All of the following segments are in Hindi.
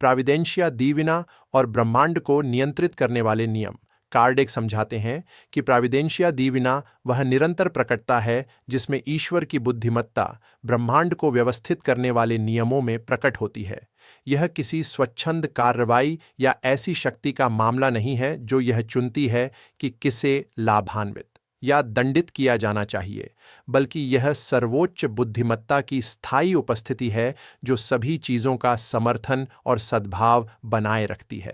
प्राविडेंशिया डिविना और ब्रह्मांड को नियंत्रित करने वाले नियम। कार्डेक समझाते हैं कि प्राविडेंशिया डिविना वह निरंतर प्रकटता है जिसमें ईश्वर की बुद्धिमत्ता ब्रह्मांड को व्यवस्थित करने वाले नियमों में प्रकट होती है। यह किसी स्वच्छंद कार्रवाई या ऐसी शक्ति का मामला नहीं है जो यह चुनती है कि किसे लाभान्वित या दंडित किया जाना चाहिए, बल्कि यह सर्वोच्च बुद्धिमत्ता की स्थायी उपस्थिति है जो सभी चीज़ों का समर्थन और सद्भाव बनाए रखती है।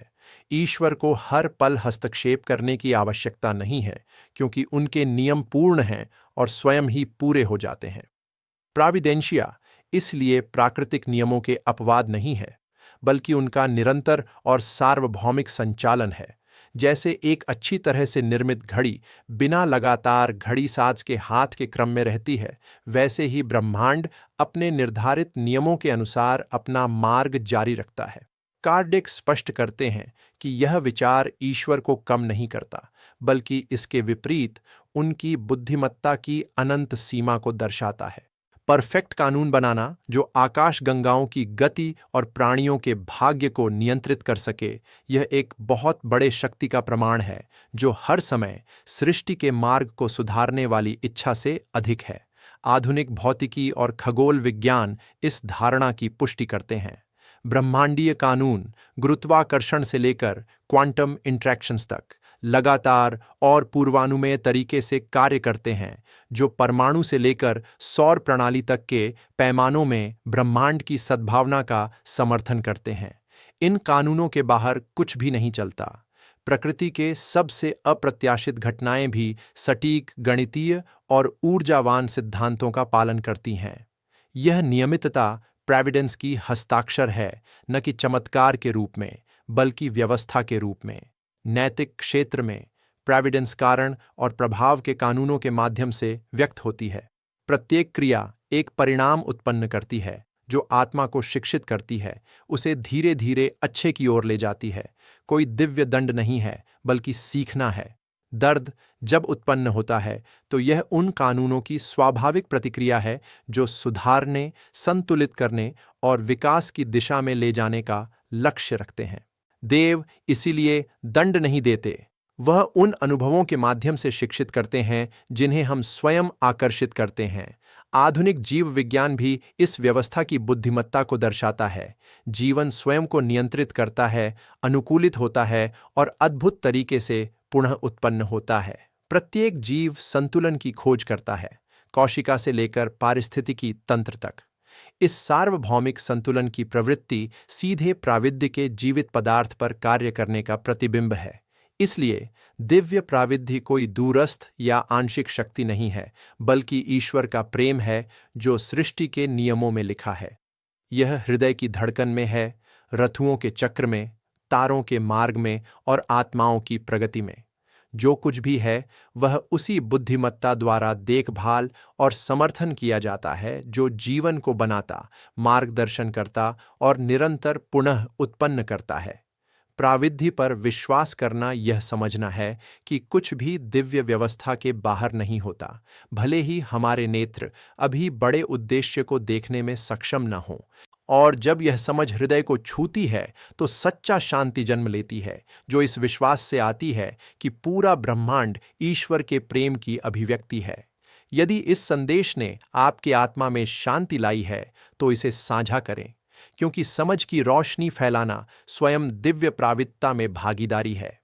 ईश्वर को हर पल हस्तक्षेप करने की आवश्यकता नहीं है, क्योंकि उनके नियम पूर्ण हैं और स्वयं ही पूरे हो जाते हैं। प्राविडेंशिया इसलिए प्राकृतिक नियमों के अपवाद नहीं है, बल्कि उनका निरंतर और सार्वभौमिक संचालन है। जैसे एक अच्छी तरह से निर्मित घड़ी बिना लगातार घड़ी साज के हाथ के क्रम में रहती है, वैसे ही ब्रह्मांड अपने निर्धारित नियमों के अनुसार अपना मार्ग जारी रखता है। कार्डेक स्पष्ट करते हैं कि यह विचार ईश्वर को कम नहीं करता, बल्कि इसके विपरीत उनकी बुद्धिमत्ता की अनंत सीमा को दर्शाता है। परफेक्ट कानून बनाना जो आकाश गंगाओं की गति और प्राणियों के भाग्य को नियंत्रित कर सके, यह एक बहुत बड़े शक्ति का प्रमाण है जो हर समय सृष्टि के मार्ग को सुधारने वाली इच्छा से अधिक है। आधुनिक भौतिकी और खगोल विज्ञान इस धारणा की पुष्टि करते हैं। ब्रह्मांडीय कानून गुरुत्वाकर्षण से लेकर क्वांटम इंटरैक्शंस तक लगातार और पूर्वानुमेय तरीके से कार्य करते हैं, जो परमाणु से लेकर सौर प्रणाली तक के पैमानों में ब्रह्मांड की सद्भावना का समर्थन करते हैं। इन कानूनों के बाहर कुछ भी नहीं चलता। प्रकृति के सबसे अप्रत्याशित घटनाएं भी सटीक गणितीय और ऊर्जावान सिद्धांतों का पालन करती हैं। यह नियमितता प्रोविडेंस की हस्ताक्षर है, न कि चमत्कार के रूप में, बल्कि व्यवस्था के रूप में। नैतिक क्षेत्र में प्रोविडेंस कारण और प्रभाव के कानूनों के माध्यम से व्यक्त होती है। प्रत्येक क्रिया एक परिणाम उत्पन्न करती है जो आत्मा को शिक्षित करती है, उसे धीरे धीरे अच्छे की ओर ले जाती है। कोई दिव्य दंड नहीं है, बल्कि सीखना है। दर्द जब उत्पन्न होता है तो यह उन कानूनों की स्वाभाविक प्रतिक्रिया है जो सुधारने, संतुलित करने और विकास की दिशा में ले जाने का लक्ष्य रखते हैं। देव इसीलिए दंड नहीं देते, वह उन अनुभवों के माध्यम से शिक्षित करते हैं जिन्हें हम स्वयं आकर्षित करते हैं। आधुनिक जीव विज्ञान भी इस व्यवस्था की बुद्धिमत्ता को दर्शाता है। जीवन स्वयं को नियंत्रित करता है, अनुकूलित होता है और अद्भुत तरीके से पुनः उत्पन्न होता है। प्रत्येक जीव संतुलन की खोज करता है, कौशिका से लेकर पारिस्थितिकी तंत्र तक। इस सार्वभौमिक संतुलन की प्रवृत्ति सीधे प्राविद्य के जीवित पदार्थ पर कार्य करने का प्रतिबिंब है। इसलिए दिव्य प्राविध्य कोई दूरस्थ या आंशिक शक्ति नहीं है, बल्कि ईश्वर का प्रेम है जो सृष्टि के नियमों में लिखा है। यह हृदय की धड़कन में है, रथुओं के चक्र में, तारों के मार्ग में और आत्माओं की प्रगति में। जो कुछ भी है वह उसी बुद्धिमत्ता द्वारा देखभाल और समर्थन किया जाता है जो जीवन को बनाता, मार्गदर्शन करता और निरंतर पुनः उत्पन्न करता है। प्राविधि पर विश्वास करना यह समझना है कि कुछ भी दिव्य व्यवस्था के बाहर नहीं होता, भले ही हमारे नेत्र अभी बड़े उद्देश्य को देखने में सक्षम न हों। और जब यह समझ हृदय को छूती है तो सच्चा शांति जन्म लेती है, जो इस विश्वास से आती है कि पूरा ब्रह्मांड ईश्वर के प्रेम की अभिव्यक्ति है। यदि इस संदेश ने आपके आत्मा में शांति लाई है तो इसे साझा करें, क्योंकि समझ की रोशनी फैलाना स्वयं दिव्य प्रावित्ता में भागीदारी है।